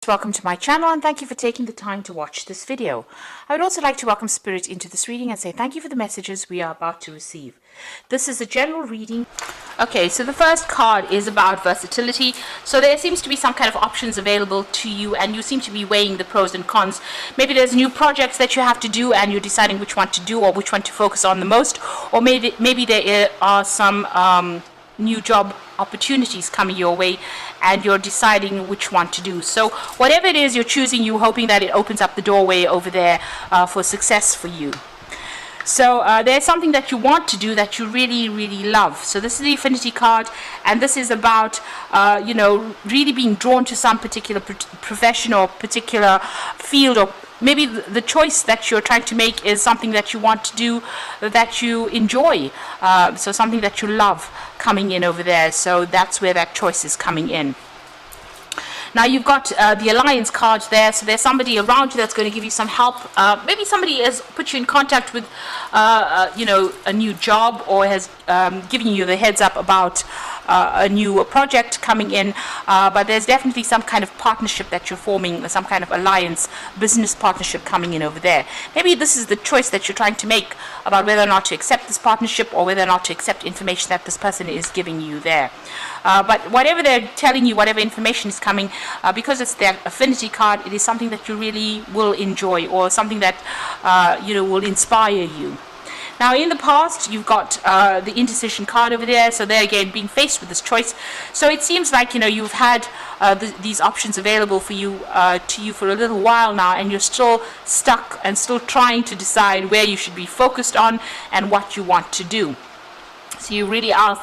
Welcome to my channel and thank you for taking the time to watch this video. I would also like to welcome Spirit into this reading and say thank you for the messages we are about to receive. This is a general reading. Okay, so the first card is about versatility. So there seems to be some kind of options available to you and you seem to be weighing the pros and cons. Maybe there's new projects that you have to do and you're deciding which one to do or which one to focus on the most. Or maybe there are some new job opportunities coming your way and you're deciding which one to do. So whatever it is you're choosing, you're hoping that it opens up the doorway over there for success for you. So there's something that you want to do that you really love. So this is the Affinity card, and this is about really being drawn to some particular profession or particular field, or maybe the choice that you're trying to make is something that you want to do that you enjoy, so something that you love coming in over there. So that's where that choice is coming in. Now you've got the Alliance card there, so there's somebody around you that's going to give you some help. Maybe somebody has put you in contact with a new job, or has given you the heads up about a new project coming in, but there's definitely some kind of partnership that you're forming, some kind of alliance, business partnership coming in over there. Maybe this is the choice that you're trying to make about whether or not to accept this partnership or whether or not to accept information that this person is giving you there. But whatever they're telling you, whatever information is coming, because it's their Affinity card, it is something that you really will enjoy, or something that will inspire you. Now in the past you've got the Indecision card over there, so there again being faced with this choice. So it seems like you've had these options available for you for a little while now, and you're still stuck and still trying to decide where you should be focused on and what you want to do. So you really are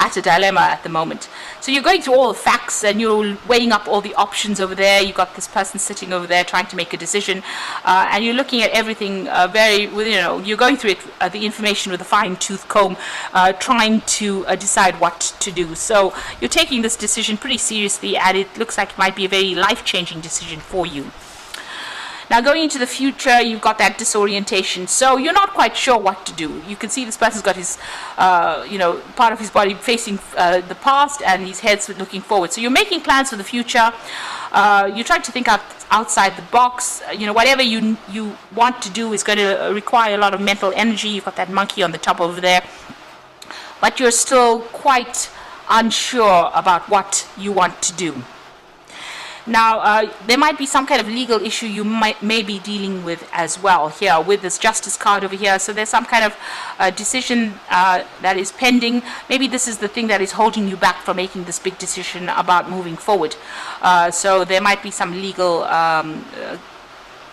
at a dilemma at the moment. So you're going through all the facts and you're weighing up all the options over there. You've got this person sitting over there trying to make a decision, and you're looking at everything you're going through it, the information with a fine-tooth comb, trying to decide what to do. So you're taking this decision pretty seriously, and it looks like it might be a very life-changing decision for you. Now going into the future, you've got that disorientation. So you're not quite sure what to do. You can see this person's got his, part of his body facing the past, and his head's looking forward. So you're making plans for the future. You're trying to think outside the box. Whatever you want to do is going to require a lot of mental energy. You've got that monkey on the top over there. But you're still quite unsure about what you want to do. Now, there might be some kind of legal issue you may be dealing with as well here with this Justice card over here. So there's some kind of decision that is pending. Maybe this is the thing that is holding you back from making this big decision about moving forward. So there might be some legal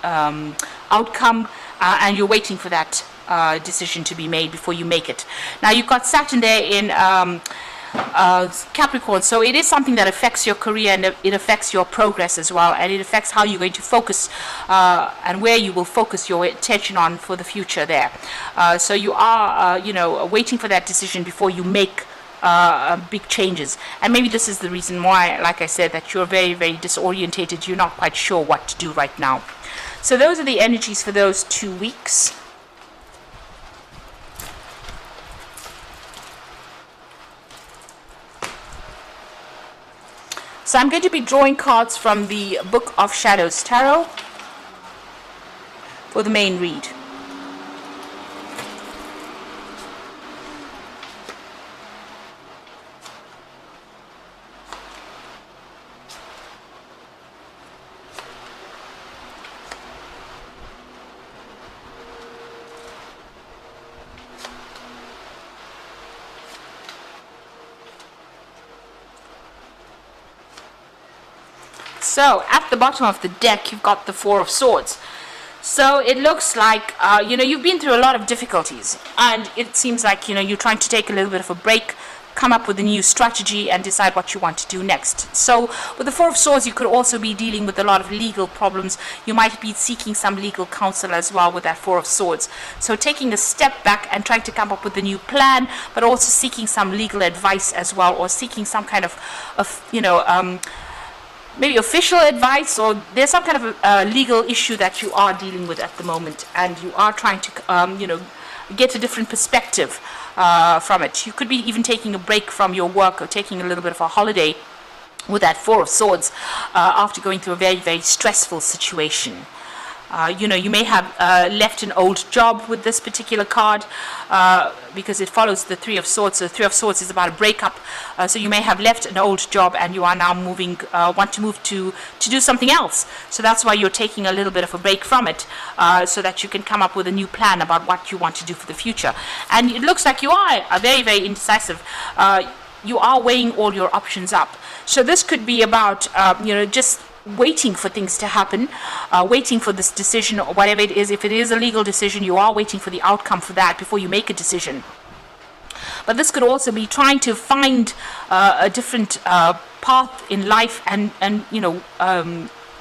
outcome, and you're waiting for that decision to be made before you make it. Now, you've got Saturn there in Capricorn, so it is something that affects your career, and it affects your progress as well, and it affects how you're going to focus and where you will focus your attention on for the future there. So you are waiting for that decision before you make big changes, and maybe this is the reason why, like I said, that you're very disorientated. You're not quite sure what to do right now. So those are the energies for those 2 weeks. So I'm going to be drawing cards from the Book of Shadows Tarot for the main read. So at the bottom of the deck, you've got the Four of Swords. So it looks like, you've been through a lot of difficulties, and it seems like, you're trying to take a little bit of a break, come up with a new strategy, and decide what you want to do next. So with the Four of Swords, you could also be dealing with a lot of legal problems. You might be seeking some legal counsel as well with that Four of Swords. So taking a step back and trying to come up with a new plan, but also seeking some legal advice as well, or seeking some kind of maybe official advice, or there's some kind of a legal issue that you are dealing with at the moment, and you are trying to get a different perspective from it. You could be even taking a break from your work, or taking a little bit of a holiday with that Four of Swords, after going through a very, very stressful situation. You may have left an old job with this particular card, because it follows the Three of Swords. So the Three of Swords is about a breakup. So you may have left an old job and you are now want to move to do something else. So that's why you're taking a little bit of a break from it, so that you can come up with a new plan about what you want to do for the future. And it looks like you are very, very indecisive. You are weighing all your options up. So this could be about, just waiting for things to happen, waiting for this decision or whatever it is. If it is a legal decision, you are waiting for the outcome for that before you make a decision. But this could also be trying to find a different path in life, and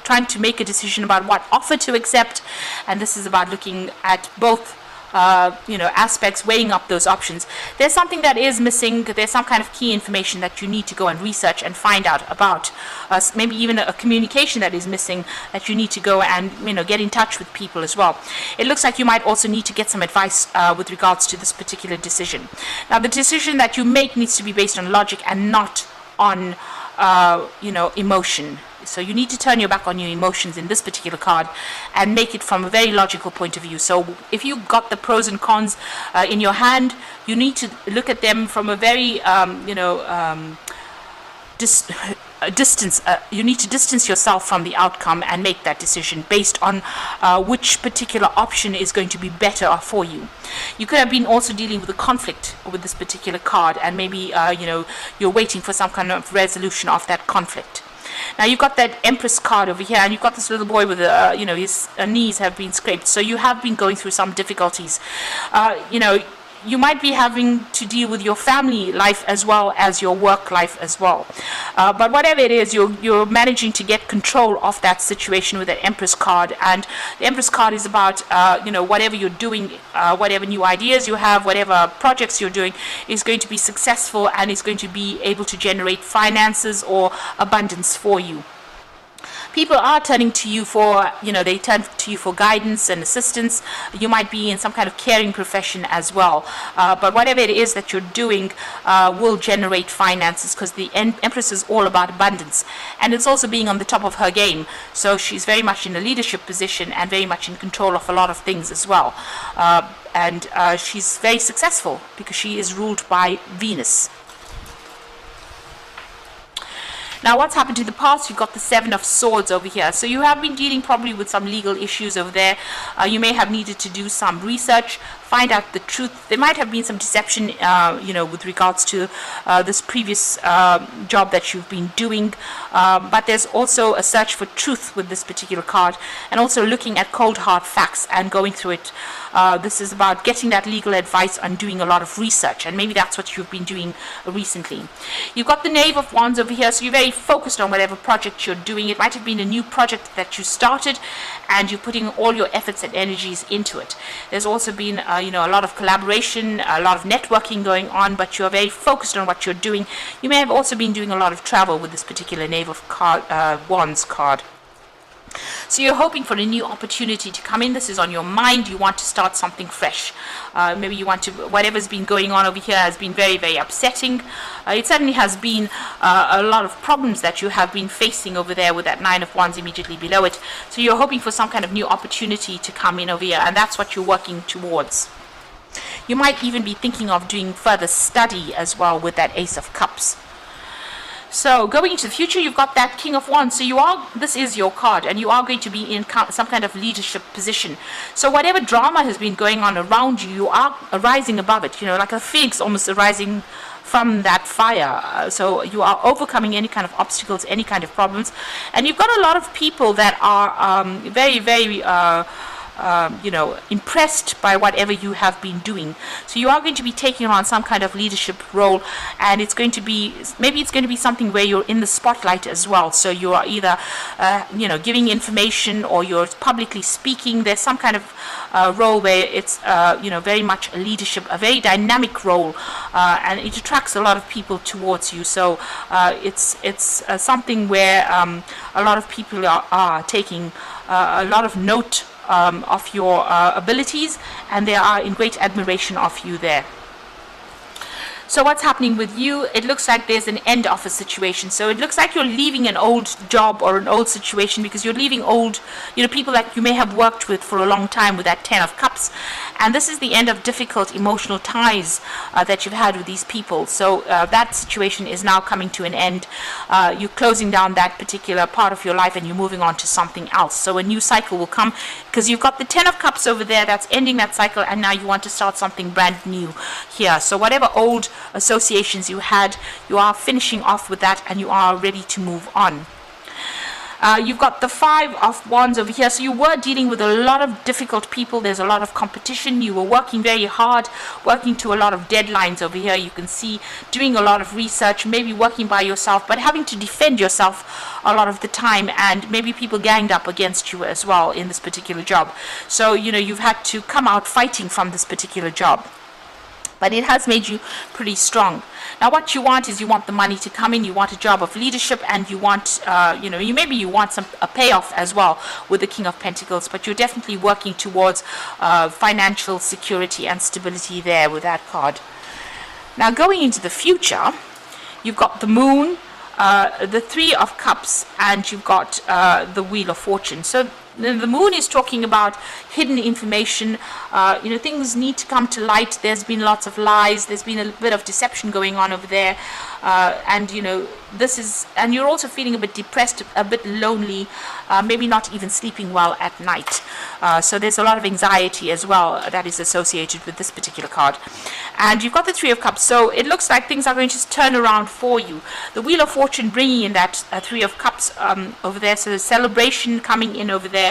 trying to make a decision about what offer to accept. And this is about looking at both aspects, weighing up those options. There's something that is missing. There's some kind of key information that you need to go and research and find out about. Maybe even a communication that is missing that you need to go and get in touch with people as well. It looks like you might also need to get some advice with regards to this particular decision. Now, the decision that you make needs to be based on logic and not on emotion. So you need to turn your back on your emotions in this particular card and make it from a very logical point of view. So if you got the pros and cons in your hand, you need to look at them from a very distance. You need to distance yourself from the outcome and make that decision based on which particular option is going to be better for you. You could have been also dealing with a conflict with this particular card, and maybe you're waiting for some kind of resolution of that conflict. Now you've got that Empress card over here, and you've got this little boy with his knees have been scraped. So you have been going through some difficulties. You might be having to deal with your family life as well as your work life as well. But whatever it is, you're managing to get control of that situation with that Empress card. And the Empress card is about, whatever you're doing, whatever new ideas you have, whatever projects you're doing is going to be successful and is going to be able to generate finances or abundance for you. People are turning to you for, they turn to you for guidance and assistance. You might be in some kind of caring profession as well. But whatever it is that you're doing will generate finances, because the Empress is all about abundance. And it's also being on the top of her game. So she's very much in a leadership position and very much in control of a lot of things as well. And she's very successful because she is ruled by Venus. Now, what's happened to the past? You've got the Seven of Swords over here. So you have been dealing probably with some legal issues over there. You may have needed to do some research, find out the truth. There might have been some deception, with regards to this previous job that you've been doing. But there's also a search for truth with this particular card, and also looking at cold hard facts and going through it. This is about getting that legal advice and doing a lot of research, and maybe that's what you've been doing recently. You've got the Knave of Wands over here, so you're very focused on whatever project you're doing. It might have been a new project that you started, and you're putting all your efforts and energies into it. There's also been a lot of collaboration, a lot of networking going on, but you're very focused on what you're doing. You may have also been doing a lot of travel with this particular Knave of Wands card. So you're hoping for a new opportunity to come in. This is on your mind. You want to start something fresh. Maybe you want to, whatever's been going on over here has been very, very upsetting. It certainly has been a lot of problems that you have been facing over there with that Nine of Wands immediately below it. So you're hoping for some kind of new opportunity to come in over here, and that's what you're working towards. You might even be thinking of doing further study as well with that Ace of Cups. So going into the future, you've got that King of Wands. So this is your card, and you are going to be in some kind of leadership position. So whatever drama has been going on around you, you are rising above it, like a phoenix almost arising from that fire. So you are overcoming any kind of obstacles, any kind of problems. And you've got a lot of people that are very, very impressed by whatever you have been doing. So you are going to be taking on some kind of leadership role, and it's going to be, maybe it's going to be something where you're in the spotlight as well. So you are either, giving information, or you're publicly speaking. There's some kind of role where it's, very much a leadership, a very dynamic role, and it attracts a lot of people towards you. So it's something where a lot of people are taking a lot of note of your abilities, and they are in great admiration of you there. So what's happening with you? It looks like there's an end of a situation. So it looks like you're leaving an old job or an old situation, because you're leaving old, people that you may have worked with for a long time, with that 10 of Cups. And this is the end of difficult emotional ties that you've had with these people. So that situation is now coming to an end. You're closing down that particular part of your life and you're moving on to something else. So a new cycle will come, because you've got the 10 of Cups over there that's ending that cycle, and now you want to start something brand new here. So whatever old associations you had, you are finishing off with that and you are ready to move on. You've got the 5 of Wands over here. So you were dealing with a lot of difficult people. There's a lot of competition. You were working very hard, working to a lot of deadlines over here. You can see doing a lot of research, maybe working by yourself, but having to defend yourself a lot of the time, and maybe people ganged up against you as well in this particular job. So, you've had to come out fighting from this particular job. But it has made you pretty strong. Now what you want is, you want the money to come in, you want a job of leadership, and you want, you want a payoff as well with the King of Pentacles, but you're definitely working towards financial security and stability there with that card. Now going into the future, you've got the Moon, the 3 of Cups, and you've got the Wheel of Fortune. So the Moon is talking about hidden information. Things need to come to light. There's been lots of lies. There's been a bit of deception going on over there. And you're also feeling a bit depressed, a bit lonely, maybe not even sleeping well at night. So there's a lot of anxiety as well that is associated with this particular card. And you've got the 3 of Cups. So it looks like things are going to turn around for you. The Wheel of Fortune bringing in that 3 of Cups over there. So the celebration coming in over there.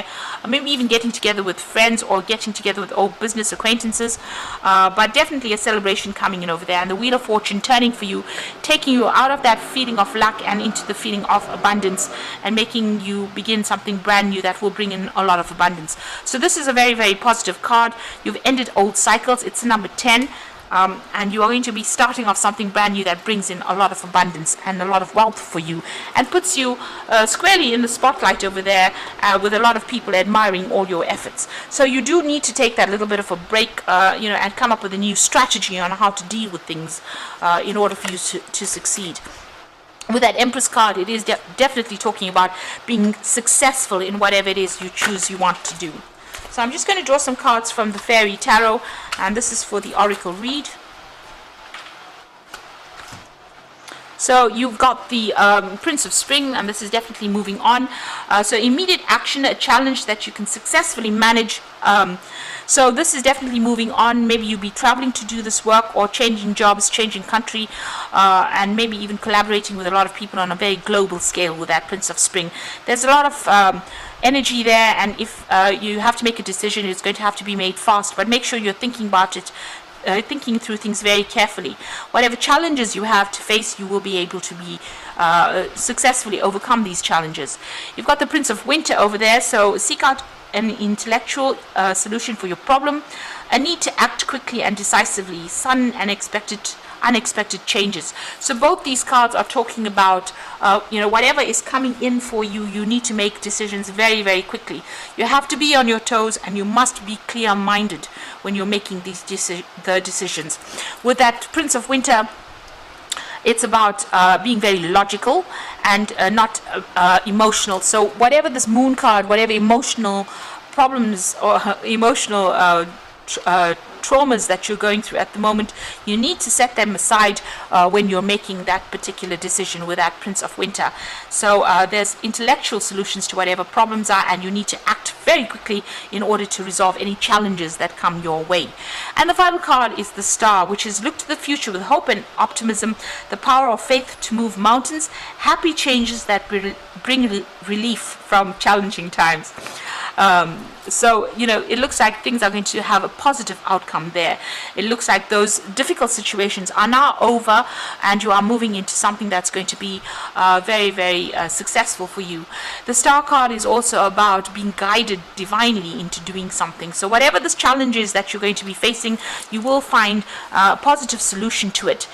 Maybe even getting together with friends or getting together with old business acquaintances, but definitely a celebration coming in over there. And the Wheel of Fortune turning for you, taking you out of that feeling of lack and into the feeling of abundance, and making you begin something brand new that will bring in a lot of abundance. So this is a very, very positive card. You've ended old cycles. It's number 10. And you are going to be starting off something brand new that brings in a lot of abundance and a lot of wealth for you, and puts you squarely in the spotlight over there, with a lot of people admiring all your efforts. So you do need to take that little bit of a break, and come up with a new strategy on how to deal with things in order for you to succeed. With that Empress card, it is definitely talking about being successful in whatever it is you want to do. So I'm just going to draw some cards from the Fairy Tarot, and this is for the Oracle read. So you've got the Prince of Spring, and this is definitely moving on. So immediate action, a challenge that you can successfully manage. So this is definitely moving on. Maybe you'll be traveling to do this work, or changing jobs, changing country, and maybe even collaborating with a lot of people on a very global scale with that Prince of Spring. There's a lot of energy there, and if you have to make a decision, it's going to have to be made fast, but make sure you're thinking about it, thinking through things very carefully. Whatever challenges you have to face, you will be able to be successfully overcome these challenges. You've got the Prince of Winter over there, so seek out an intellectual solution for your problem, a need to act quickly and decisively, sudden and unexpected changes. So both these cards are talking about whatever is coming in for you, you need to make decisions very, very quickly. You have to be on your toes, and you must be clear-minded when you're making these decisions. With that Prince of Winter, it's about being very logical and not emotional. So whatever this Moon card, whatever emotional problems or emotional traumas that you're going through at the moment, you need to set them aside when you're making that particular decision with that Prince of Winter. So there's intellectual solutions to whatever problems are, and you need to act very quickly in order to resolve any challenges that come your way. And the final card is the Star, which is look to the future with hope and optimism, the power of faith to move mountains, happy changes that bring relief from challenging times. So it looks like things are going to have a positive outcome there. It looks like those difficult situations are now over, and you are moving into something that's going to be very, very successful for you. The Star card is also about being guided divinely into doing something. So whatever this challenge is that you're going to be facing, you will find a positive solution to it.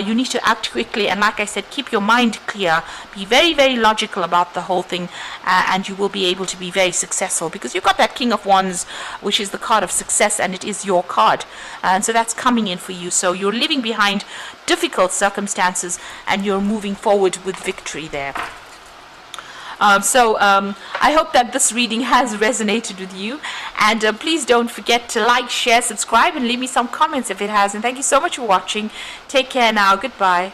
You need to act quickly, and like I said, keep your mind clear. Be very, very logical about the whole thing, and you will be able to be very successful successful, because you've got that King of Wands, which is the card of success, and it is your card. And so that's coming in for you. So you're leaving behind difficult circumstances and you're moving forward with victory there. I hope that this reading has resonated with you, and please don't forget to like, share, subscribe, and leave me some comments if it has. And thank you so much for watching. Take care now. Goodbye.